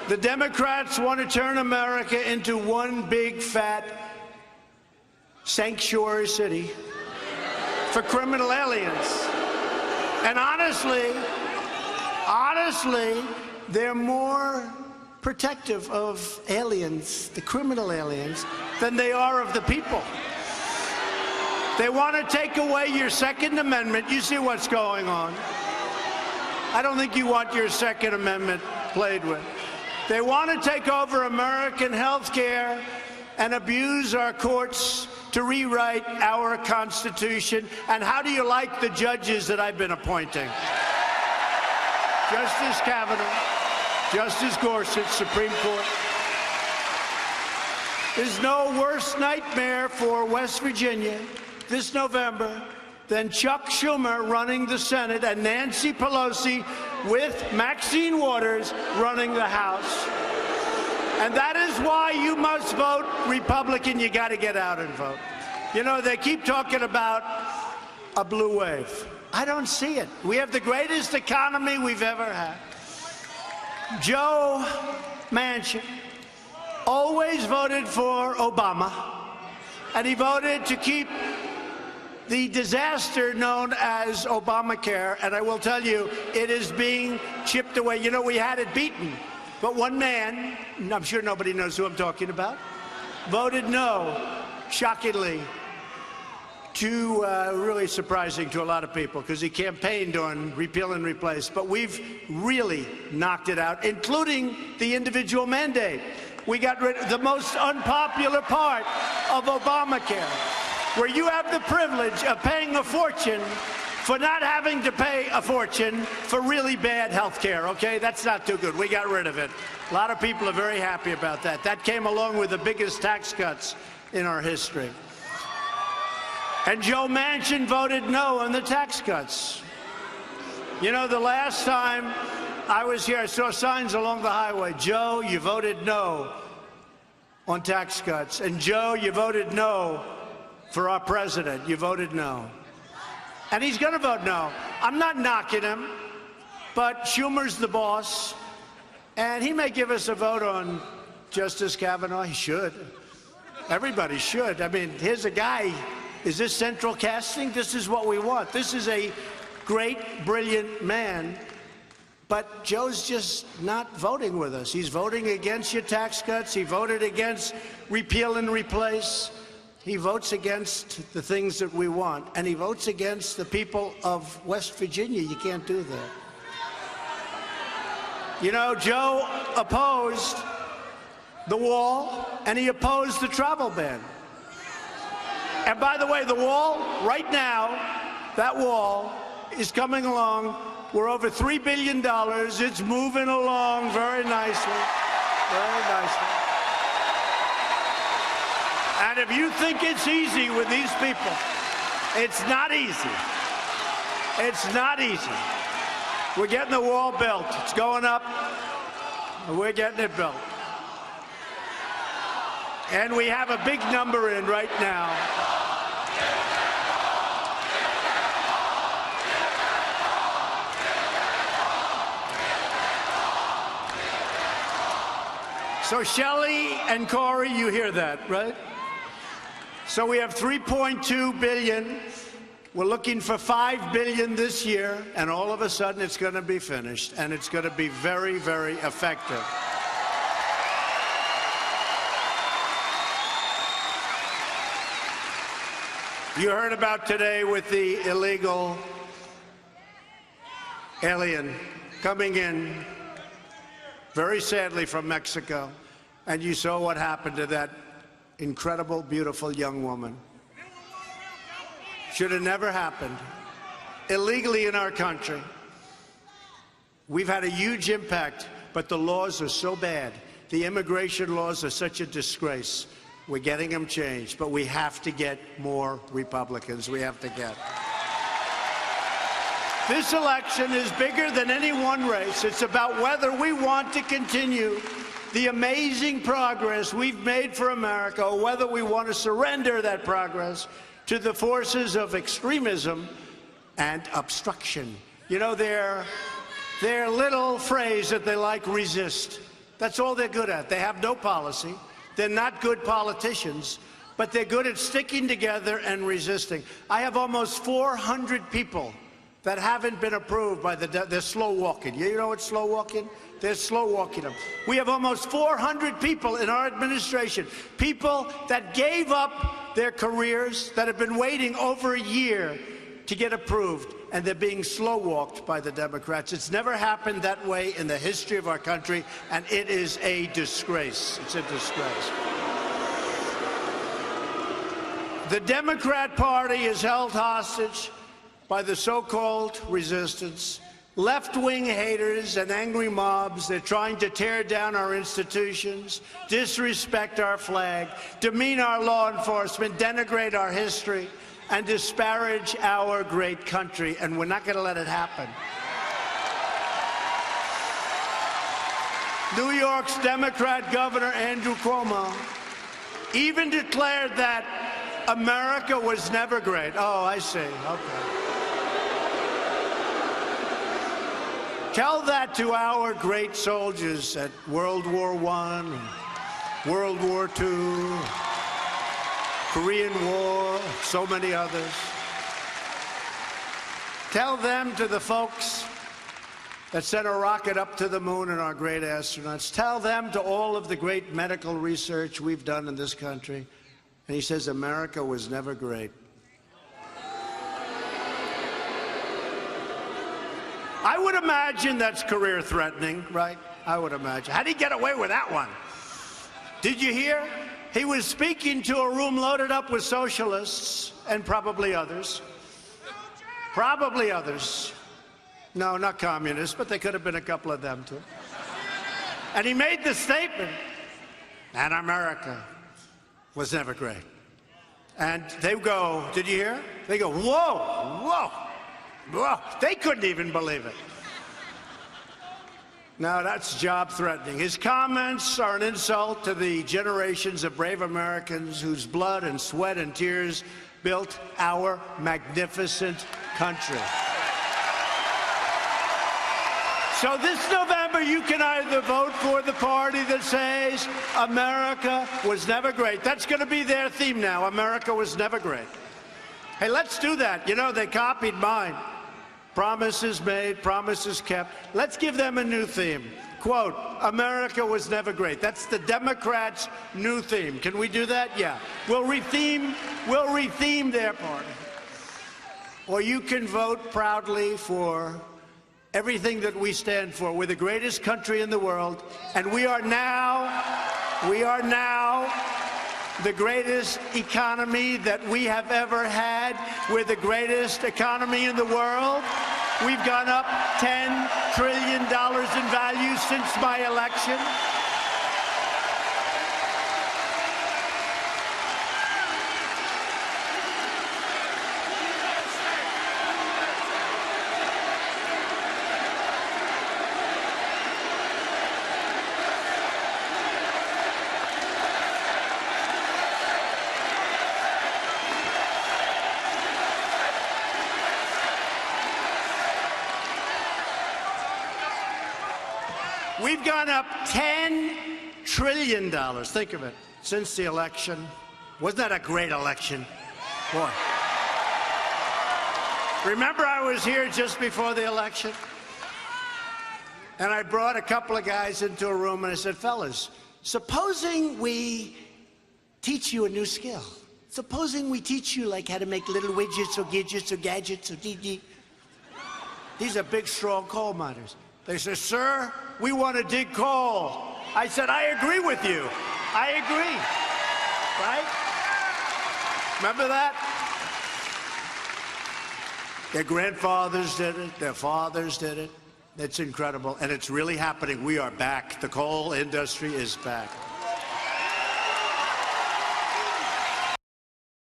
The Democrats want to turn America into one big, fat sanctuary city for criminal aliens. And honestly, they're more protective of aliens, the criminal aliens, than they are of the people. They want to take away your Second Amendment. You see what's going on. I don't think you want your Second Amendment played with. They want to take over American health care and abuse our courts to rewrite our Constitution. And how do you like the judges that I've been appointing? Justice Kavanaugh, Justice Gorsuch, Supreme Court. There's no worse nightmare for West Virginia this November than Chuck Schumer running the Senate and Nancy Pelosi with Maxine Waters running the House. And that is why you must vote Republican. You got to get out and vote. You know, they keep talking about a blue wave. I don't see it. We have the greatest economy we've ever had. Joe Manchin always voted for Obama, and he voted to keep the disaster known as Obamacare, and I will tell you, it is being chipped away. You know, we had it beaten, but one man, I'm sure nobody knows who I'm talking about, voted no, shockingly, really surprising to a lot of people, because he campaigned on repeal and replace. But we've really knocked it out, including the individual mandate. We got rid of the most unpopular part of Obamacare, where you have the privilege of paying a fortune for not having to pay a fortune for really bad health care, okay? That's not too good. We got rid of it. A lot of people are very happy about that. That came along with the biggest tax cuts in our history. And Joe Manchin voted no on the tax cuts. You know, the last time I was here, I saw signs along the highway. Joe, you voted no on tax cuts. And Joe, you voted no for our president. You voted no. And he's going to vote no. I'm not knocking him, but Schumer's the boss, and he may give us a vote on Justice Kavanaugh. He should. Everybody should. I mean, here's a guy. Is this central casting? This is what we want. This is a great, brilliant man, but Joe's just not voting with us. He's voting against your tax cuts. He voted against repeal and replace. He votes against the things that we want, and he votes against the people of West Virginia. You can't do that. You know, Joe opposed the wall, and he opposed the travel ban. And by the way, the wall, right now, that wall is coming along. We're over $3 billion. It's moving along very nicely, very nicely. And if you think it's easy with these people, it's not easy. It's not easy. We're getting the wall built. It's going up, and we're getting it built. And we have a big number in right now. So Shelley and Corey, you hear that, right? So we have $3.2 billion. We're looking for $5 billion this year, and all of a sudden it's going to be finished, and it's going to be very, very effective. You heard about today with the illegal alien coming in, very sadly, from Mexico, and you saw what happened to that incredible, beautiful young woman. Should have never happened. Illegally in our country. We've had a huge impact, but the laws are so bad. The immigration laws are such a disgrace. We're getting them changed, but we have to get more Republicans. We have to get. This election is bigger than any one race. It's about whether we want to continue the amazing progress we've made for America, or whether we want to surrender that progress to the forces of extremism and obstruction. You know, their little phrase that they like, resist. That's all they're good at. They have no policy. They're not good politicians, but they're good at sticking together and resisting. I have almost 400 people that haven't been approved by they're slow walking. You know what's slow walking? They're slow walking them. We have almost 400 people in our administration, people that gave up their careers, that have been waiting over a year to get approved, and they're being slow walked by the Democrats. It's never happened that way in the history of our country, and it is a disgrace. It's a disgrace. The Democrat Party is held hostage by the so-called resistance, left-wing haters and angry mobs. They're trying to tear down our institutions, disrespect our flag, demean our law enforcement, denigrate our history, and disparage our great country, and we're not going to let it happen. New York's Democrat Governor Andrew Cuomo even declared that America was never great. Oh, I see. Okay. Tell that to our great soldiers at World War I, World War II, Korean War, so many others. Tell them, to the folks that sent a rocket up to the moon and our great astronauts. Tell them, to all of the great medical research we've done in this country. And he says America was never great. I would imagine that's career-threatening, right? I would imagine. How did he get away with that one? Did you hear? He was speaking to a room loaded up with socialists and probably others. Probably others. No, not communists, but there could have been a couple of them, too. And he made the statement, and America was never great. And they go, did you hear? They go, whoa, whoa, whoa. They couldn't even believe it. Now, that's job-threatening. His comments are an insult to the generations of brave Americans whose blood and sweat and tears built our magnificent country. So this November, you can either vote for the party that says America was never great. That's going to be their theme now. America was never great. Hey, let's do that. You know, they copied mine. Promises made, promises kept. Let's give them a new theme. Quote, America was never great. That's the Democrats' new theme. Can we do that? Yeah. We'll retheme their party. Or you can vote proudly for everything that we stand for. We're the greatest country in the world, and we are now the greatest economy that we have ever had. We're the greatest economy in the world. We've gone up $10 trillion in value since my election. We've gone up $10 trillion. Think of it. Since the election. Wasn't that a great election? Boy. Remember, I was here just before the election? And I brought a couple of guys into a room and I said, fellas, supposing we teach you a new skill. Supposing we teach you like how to make little widgets or gadgets or gadgets or DD. These are big, strong coal miners. They said, sir, we want to dig coal. I said, I agree with you. I agree. Right? Remember that? Their grandfathers did it. Their fathers did it. It's incredible. And it's really happening. We are back. The coal industry is back.